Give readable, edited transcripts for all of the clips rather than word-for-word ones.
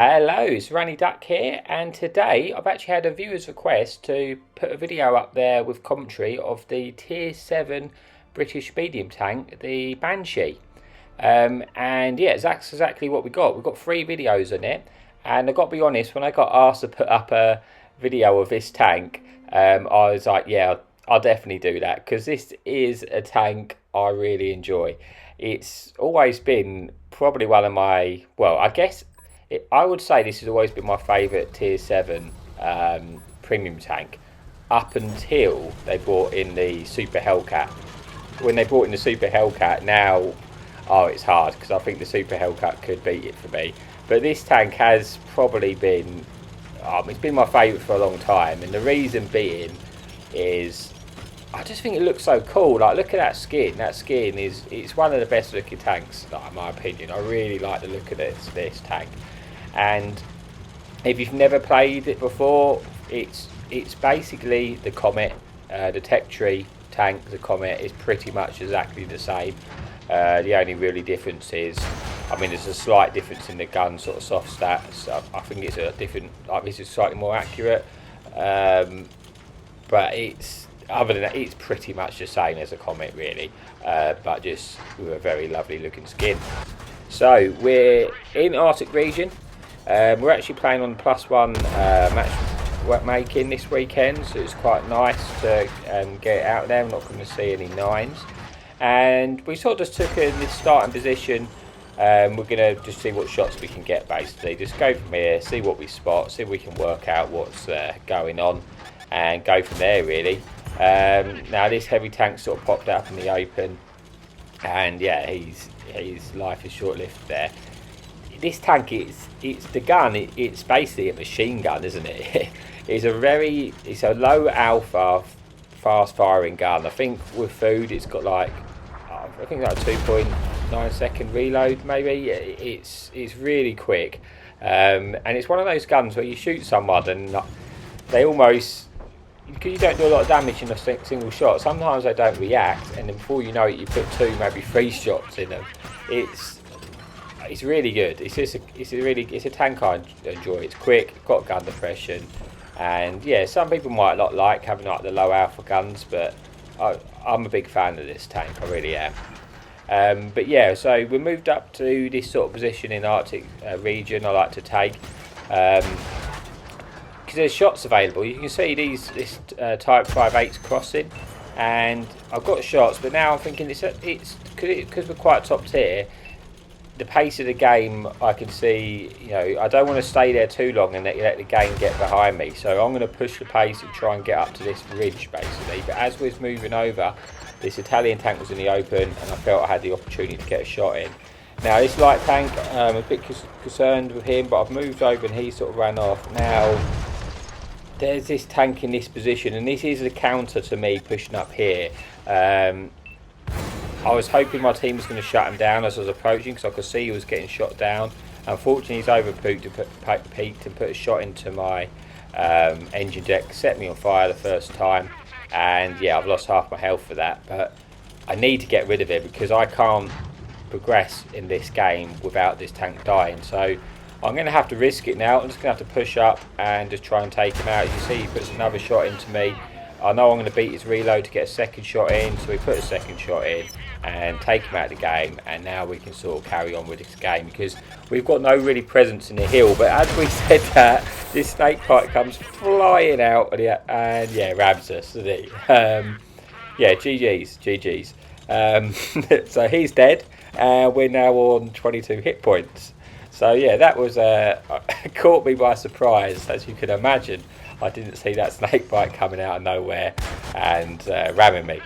Hello, it's Ranny Duck here, and today I've actually had a viewer's request to put a video up there with commentary of the Tier 7 British medium tank, the Banshee. And yeah, that's exactly what we got. We've got three videos on it, and I've got to be honest, when I got asked to put up a video of this tank, I was like, yeah, I'll definitely do that because this is a tank I really enjoy. It's always been probably one of my, well, I guess I would say this has always been my favourite Tier 7 premium tank up until they brought in the Super Hellcat. When they brought in the Super Hellcat, now, oh, it's hard because I think the Super Hellcat could beat it for me. But this tank has probably been, it's been my favourite for a long time. And the reason being is I just think it looks so cool. Like, look at that skin. That skin it's one of the best looking tanks, like, in my opinion. I really like the look of this tank. And if you've never played it before, it's basically the Comet, the tech tree tank. The Comet is pretty much exactly the same. The only really difference is, I mean, there's a slight difference in the gun sort of soft stats. I think it's a different, like, this is slightly more accurate, but it's, other than that, it's pretty much the same as a Comet really, but just with a very lovely looking skin. So we're in Arctic region. We're actually playing on +1 match making this weekend, so it's quite nice to get out there. I'm not going to see any nines, and we sort of just took in this starting position. We're going to just see what shots we can get, basically just go from here, see what we spot, see if we can work out what's going on, and go from there really. Now this heavy tank sort of popped up in the open, and yeah, his life is short-lived there. This tank, it's the gun. It's basically a machine gun, isn't it? It's a low alpha, fast firing gun. I think with food, it's got like, I think like a 2.9 second reload. Maybe it's really quick, and it's one of those guns where you shoot someone and they almost, because you don't do a lot of damage in a single shot. Sometimes they don't react, and then before you know it, you put two, maybe three shots in them. It's really good. It's a tank I enjoy. It's quick, got gun depression, and yeah, some people might not like having like the low alpha guns, but I'm a big fan of this tank. I really am. But yeah, so we moved up to this sort of position in Arctic region. I like to take because there's shots available. You can see this Type 5.8's crossing, and I've got shots, but now I'm thinking it's because we're quite top tier. The pace of the game, I can see, I don't want to stay there too long and let the game get behind me. So I'm going to push the pace and try and get up to this ridge, basically. But as we're moving over, this Italian tank was in the open, and I felt I had the opportunity to get a shot in. Now, this light tank, I'm a bit concerned with him, but I've moved over and he sort of ran off. Now, there's this tank in this position, and this is a counter to me pushing up here. I was hoping my team was going to shut him down as I was approaching, because I could see he was getting shot down. Unfortunately, he's peaked and put a shot into my engine deck, set me on fire the first time, and yeah, I've lost half my health for that. But I need to get rid of it because I can't progress in this game without this tank dying. So I'm going to have to risk it now. I'm just going to have to push up and just try and take him out. As you see, he puts another shot into me. I know I'm going to beat his reload to get a second shot in, so we put a second shot in and take him out of the game, and now we can sort of carry on with this game because we've got no really presence in the hill. But as we said that, this snake bite comes flying out and yeah, rabs us, doesn't he? Yeah, GG's. So he's dead, and we're now on 22 hit points. So yeah, that was caught me by surprise, as you can imagine. I didn't see that snake bite coming out of nowhere and ramming me.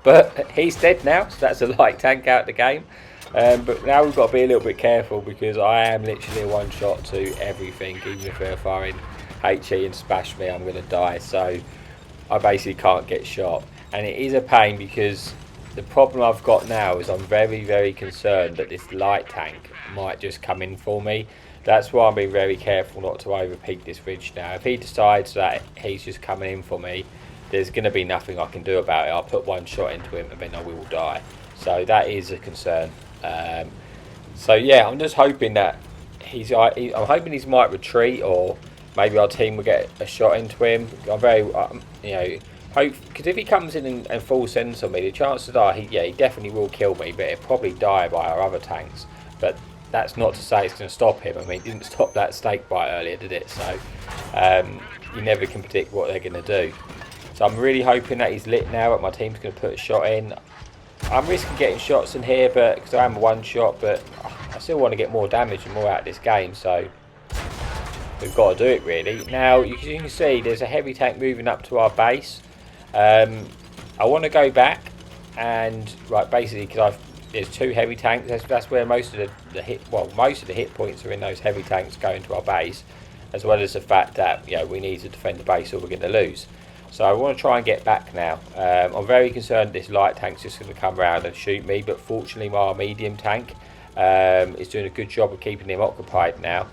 But he's dead now, so that's a light tank out of the game. But now we've got to be a little bit careful because I am literally a one shot to everything. Even if they're firing HE and smash me, I'm going to die. So I basically can't get shot. And it is a pain because the problem I've got now is I'm very, very concerned that this light tank might just come in for me. That's why I'm being very careful not to overpeak this ridge now. If he decides that he's just coming in for me, there's going to be nothing I can do about it. I'll put one shot into him and then I will die. So that is a concern. So yeah, I'm just hoping that I'm hoping he might retreat, or maybe our team will get a shot into him. I'm very, hope, because if he comes in and full sends on me, the chances are he definitely will kill me, but it'll probably die by our other tanks. But that's not to say it's going to stop him. I mean, it didn't stop that snake bite earlier, did it? So you never can predict what they're going to do. So I'm really hoping that he's lit now, that my team's going to put a shot in. I'm risking getting shots in here, but because I am a one shot, but I still want to get more damage and more out of this game, so we've got to do it really. Now you can see there's a heavy tank moving up to our base. I want to go back and basically because there's 2 heavy tanks. That's where most of the hit points are in those heavy tanks going to our base, as well as the fact that we need to defend the base or we're going to lose. So I want to try and get back now. I'm very concerned this light tank's just going to come around and shoot me, but fortunately my medium tank is doing a good job of keeping him occupied now,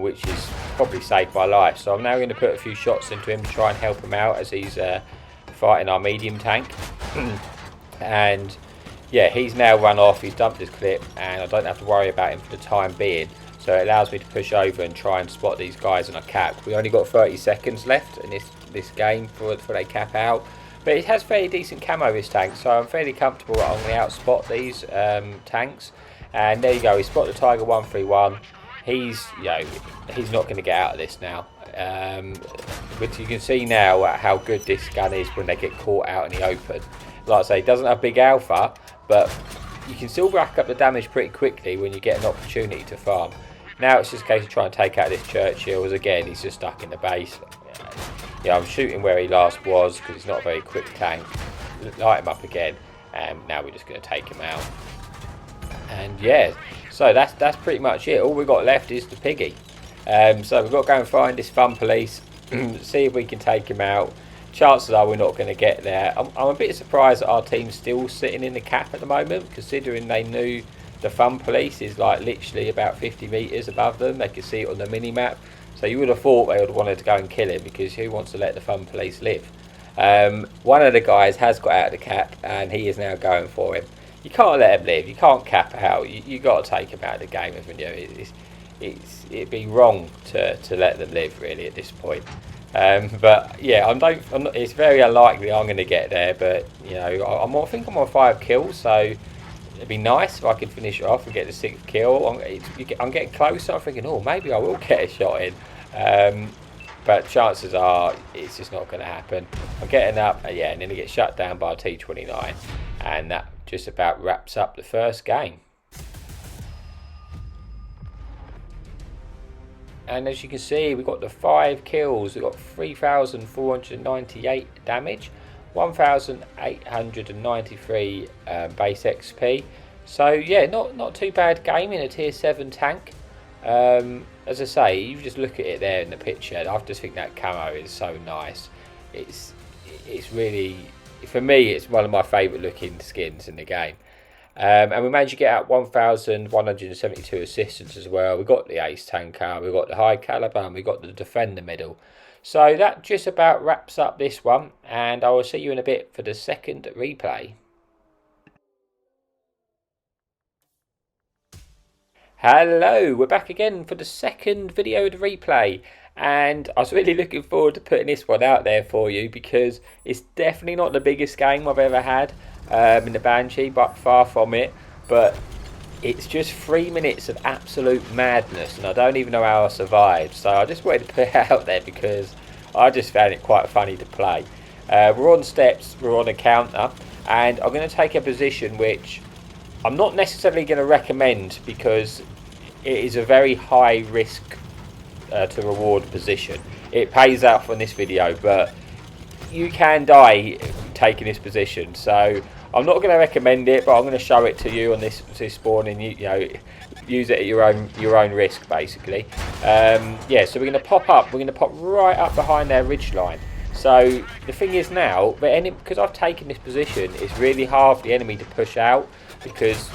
which is probably saved my life. So I'm now going to put a few shots into him to try and help him out as he's fighting our medium tank. And yeah, he's now run off, he's dumped his clip, and I don't have to worry about him for the time being. So it allows me to push over and try and spot these guys on a cap. We only got 30 seconds left in this game before they cap out. But it has fairly decent camo, this tank, so I'm fairly comfortable that I'm going to outspot these tanks. And there you go, we spot the Tiger 131. He's not going to get out of this now. But you can see now how good this gun is when they get caught out in the open. Like I say, it doesn't have big alpha, but you can still rack up the damage pretty quickly when you get an opportunity to farm. Now it's just a case of trying to take out this Churchill, as again he's just stuck in the base. I'm shooting where he last was because he's not a very quick tank. Light him up again, and now we're just going to take him out. And yeah, so that's pretty much it. All we've got left is the piggy. So we've got to go and find this fun police, see if we can take him out. Chances are we're not going to get there. I'm a bit surprised that our team's still sitting in the cap at the moment, considering they knew the fun police is like literally about 50 metres above them. They could see it on the mini map. So you would have thought they would have wanted to go and kill him, because who wants to let the fun police live? One of the guys has got out of the cap and he is now going for him. You can't let him live. You can't cap out. You got to take him out of the game, haven't you? It'd be wrong to let them live really at this point. But yeah, I'm not, it's very unlikely I'm going to get there. But I think I'm on 5 kills, so it'd be nice if I could finish it off and get the 6th kill. I'm getting closer. I'm thinking, oh, maybe I will get a shot in. But chances are it's just not going to happen. I'm getting up, and then I get shut down by a T29, and that just about wraps up the first game. And as you can see, we've got the 5 kills. We've got 3,498 damage, 1,893 base XP. So yeah, not too bad game in a tier 7 tank. As I say, you just look at it there in the picture, I just think that camo is so nice. It's really, for me, it's one of my favourite looking skins in the game. And we managed to get out 1,172 assistance as well. We got the ace tanker, we got the high caliber, and we got the defender medal. So that just about wraps up this one, and I will see you in a bit for the second replay. Hello, we're back again for the second video of the replay, and I was really looking forward to putting this one out there for you, because it's definitely not the biggest game I've ever had in the Banshee, but far from it. But it's just 3 minutes of absolute madness, and I don't even know how I survived. So I just wanted to put it out there because I just found it quite funny to play. We're on steps, we're on a counter, and I'm going to take a position which I'm not necessarily going to recommend, because it is a very high risk to reward position. It pays off on this video, but you can die taking this position. So I'm not going to recommend it, but I'm going to show it to you on this spawn, and you use it at your own risk, basically. Yeah, so we're going to pop up. We're going to pop right up behind their ridge line. So the thing is now, because I've taken this position, it's really hard for the enemy to push out, because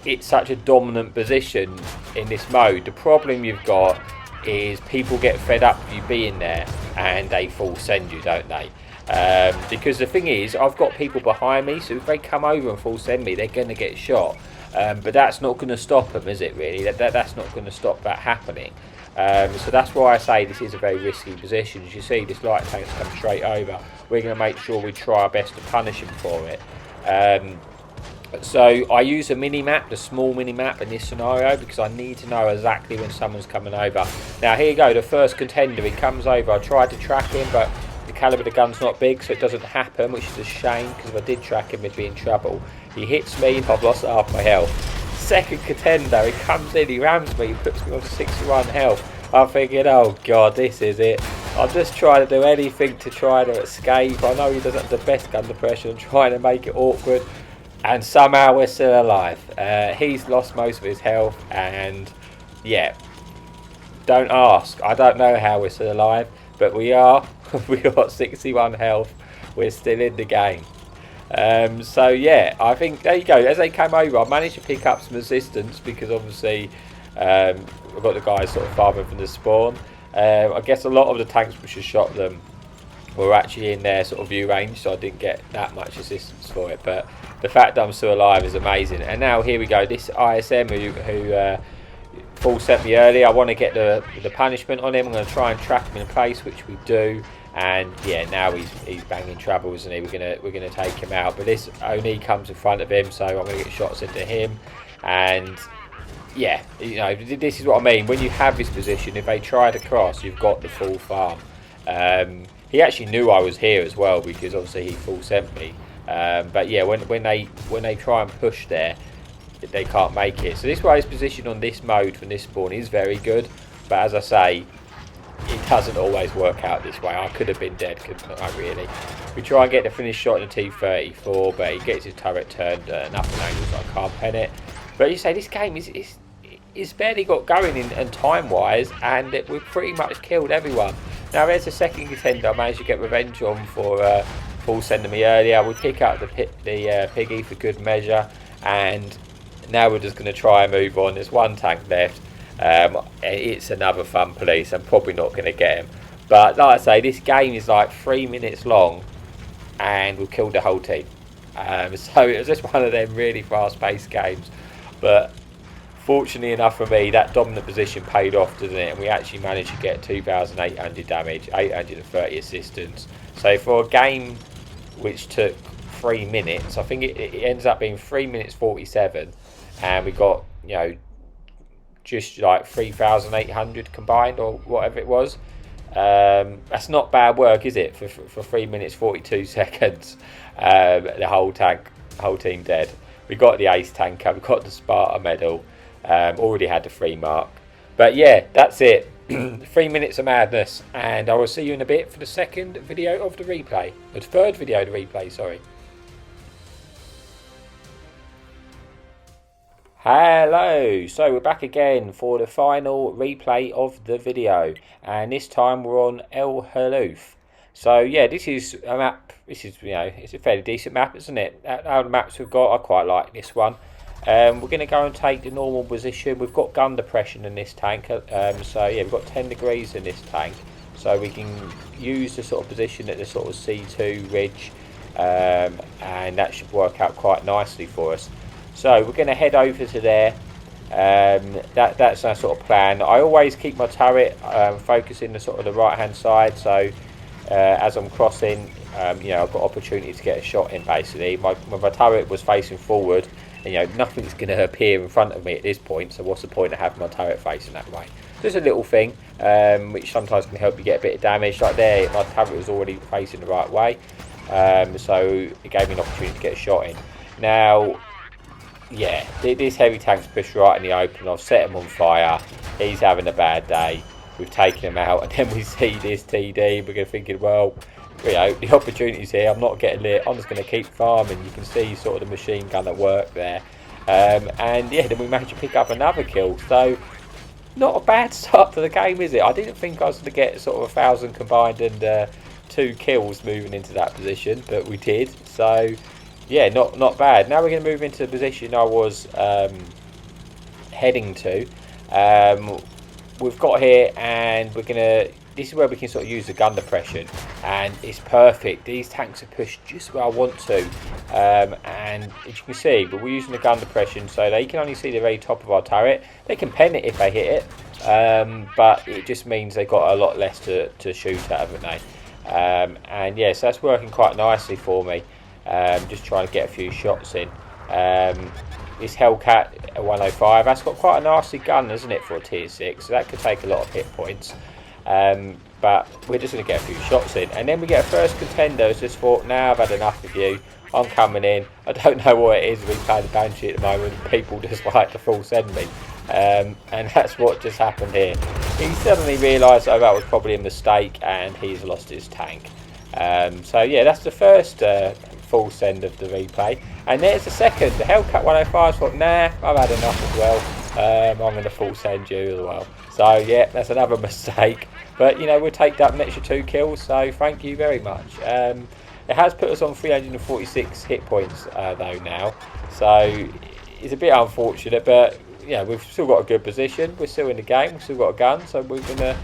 it's such a dominant position in this mode. The problem you've got is people get fed up with you being there and they full send you, don't they? Because the thing is, I've got people behind me, so if they come over and full send me, they're going to get shot. But that's not going to stop them, is it really? That's not going to stop that happening. So that's why I say this is a very risky position. As you see, this light tank's come straight over. We're going to make sure we try our best to punish him for it. So I use a mini-map, the small mini-map in this scenario, because I need to know exactly when someone's coming over. Now here you go, the first contender, he comes over. I tried to track him, but the calibre of the gun's not big, so it doesn't happen, which is a shame, because if I did track him, he'd be in trouble. He hits me, I've lost half my health. Second contender, he comes in, he rams me, he puts me on to 61 health. I'm thinking, oh god, this is it. I'm just trying to do anything to try to escape. I know he doesn't have the best gun depression. I'm trying to make it awkward. And somehow we're still alive. He's lost most of his health. And yeah, don't ask. I don't know how we're still alive. But we are. We got 61 health. We're still in the game. So yeah, I think there you go. As they came over, I managed to pick up some assistance, because obviously we've got the guys sort of farther from the spawn. I guess a lot of the tanks which have shot them were actually in their sort of view range, so I didn't get that much assistance for it. But the fact that I'm still alive is amazing. And now here we go. This ISM who full sent me earlier, I want to get the punishment on him. I'm going to try and trap him in place, which we do. And yeah, now he's banging trouble, isn't he? We're gonna take him out. But this Oni comes in front of him, so I'm gonna get shots into him. And yeah, you know, this is what I mean. When you have this position, if they try to cross, you've got the full farm. He actually knew I was here as well, because obviously he full sent me. But yeah, when they try and push there, they can't make it. So this way, his position on this mode from this spawn is very good. But as I say, it doesn't always work out this way. I could have been dead, couldn't I, really? We try and get the finished shot in the T-34, but he gets his turret turned at enough angles so I can't pen it. But you say this game is barely got going in time-wise, and we've pretty much killed everyone. Now there's a second contender I managed to get revenge on for Paul sending me earlier. We pick up the piggy for good measure, and now we're just going to try and move on. There's one tank left. It's another fun police. I'm probably not going to get him, but like I say, this game is like 3 minutes long and we've killed the whole team. So it was just one of them really fast-paced games, but fortunately enough for me, that dominant position paid off, doesn't it? And we actually managed to get 2,800 damage, 830 assistance. So for a game which took 3 minutes, I think it ends up being 3 minutes 47, and we got, you know, just like 3,800 combined or whatever it was. That's not bad work, is it, for 3 minutes 42 seconds? The whole team dead. We got the ace tanker, we got the Sparta medal, already had the 3 mark. But yeah, that's it. 3 minutes of madness, and I will see you in a bit for the second video of the replay. The third video of the replay, sorry. Hello, so we're back again for the final replay of the video, and this time we're on Hallouf. So yeah, this is a map. This is, you know, it's a fairly decent map, isn't it? Out of the maps we've got, I quite like this one. We're going to go and take the normal position. We've got gun depression in this tank, so yeah, we've got 10 degrees in this tank, so we can use the sort of position at the sort of C2 ridge, and that should work out quite nicely for us. So we're going to head over to there. That's our sort of plan. I always keep my turret focusing the sort of the right hand side, so as I'm crossing, you know, I've got opportunity to get a shot in. Basically, my turret was facing forward, and you know, nothing's going to appear in front of me at this point. So what's the point of having my turret facing that way? Just a little thing, which sometimes can help you get a bit of damage. Like there, my turret was already facing the right way, so it gave me an opportunity to get a shot in. Now, yeah, this heavy tank's pushed right in the open. I've set him on fire. He's having a bad day. We've taken him out, and then we see this TD. We're thinking, well, you know, the opportunity's here. I'm not getting lit. I'm just going to keep farming. You can see sort of the machine gun at work there. And yeah, then we managed to pick up another kill. So not a bad start to the game, is it? I didn't think I was going to get sort of 1,000 combined and 2 kills moving into that position, but we did. So yeah, not bad. Now we're going to move into the position I was heading to. We've got here, and we're going to this is where we can sort of use the gun depression, and it's perfect. These tanks are pushed just where I want to, and as you can see, but we're using the gun depression, so they can only see the very top of our turret. They can pen it if they hit it, but it just means they've got a lot less to shoot at, haven't they? And yes, that's working quite nicely for me. Just trying to get a few shots in. This Hellcat 105, that's got quite a nasty gun, isn't it, for a tier 6, so that could take a lot of hit points. But we're just going to get a few shots in, and then we get a first contender. It's just thought, now I've had enough of you, I'm coming in. I don't know what it is we play the Banshee at the moment, people just like to full send me, and that's what just happened here. He suddenly realised that was probably a mistake, and he's lost his tank. So yeah, that's the first full send of the replay, and there's the second. The Hellcat 105 thought, nah, I've had enough as well. I'm going to full send you as well. So yeah, that's another mistake, but you know, we'll take that an extra 2 kills, so thank you very much. It has put us on 346 hit points though now, so it's a bit unfortunate, but yeah, we've still got a good position. We're still in the game, we've still got a gun, so we're going to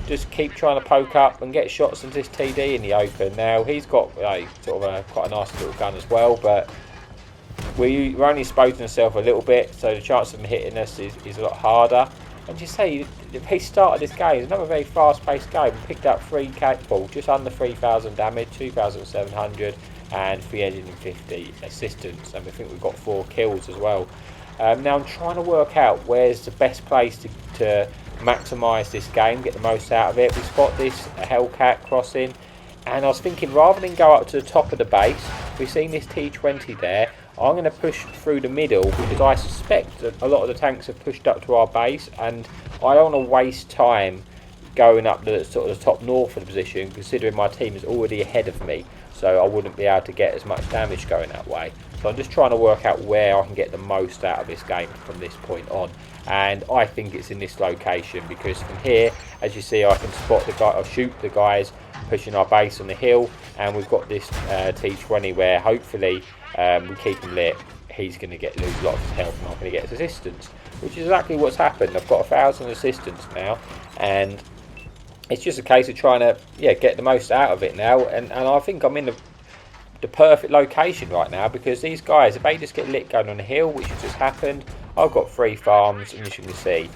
just keep trying to poke up and get shots into this TD in the open. Now he's got sort of quite a nice little gun as well, but we're only exposing ourselves a little bit, so the chance of him hitting us is a lot harder. And just say, he started this game, it's another very fast-paced game. We picked up 3k, well, just under 3,000 damage, 2,700 and 350 assistance, and we think we've got 4 kills as well. Now I'm trying to work out where's the best place to maximise this game, get the most out of it. We spot this Hellcat crossing, and I was thinking, rather than go up to the top of the base, we've seen this T20 there, I'm going to push through the middle, because I suspect that a lot of the tanks have pushed up to our base, and I don't want to waste time going up the sort of the top north of the position, considering my team is already ahead of me, so I wouldn't be able to get as much damage going that way. So I'm just trying to work out where I can get the most out of this game from this point on, and I think it's in this location, because from here, as you see, I can spot the guy, or shoot the guys pushing our base on the hill, and we've got this T20 where hopefully we keep him lit. He's going to lose a lot of his health, and I'm going to get his assistance, which is exactly what's happened. I've got 1,000 assistance now, and it's just a case of trying to get the most out of it now, and I think I'm in the perfect location right now, because these guys, if they just get lit going on the hill, which has just happened, I've got 3 farms, and as you can see,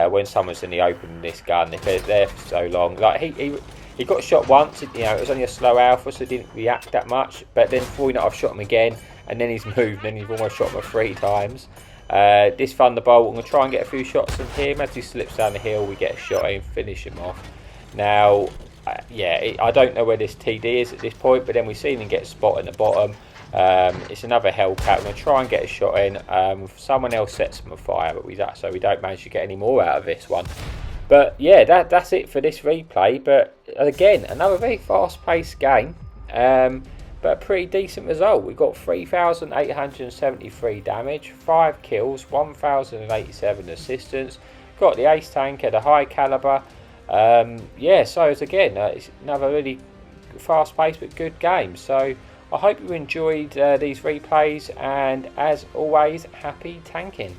when someone's in the open in this gun, if they're there for so long, like he got shot once, it was only a slow alpha, so he didn't react that much, but then before you know, I've shot him again, and then he's moved, and then he's almost shot me 3 times. This Thunderbolt, I'm going to try and get a few shots from him. As he slips down the hill, we get a shot in, finish him off. Now, I don't know where this TD is at this point, but then we've seen him get a spot in the bottom. It's another Hellcat. I'm going to try and get a shot in. Someone else sets him on fire, but we don't manage to get any more out of this one. But yeah, that's it for this replay. But again, another very fast-paced game, but a pretty decent result. We got 3,873 damage, 5 kills, 1,087 assistance. Got the ace tank at a high caliber. So it's again, it's another really fast-paced but good game. So I hope you enjoyed these replays, and as always, happy tanking.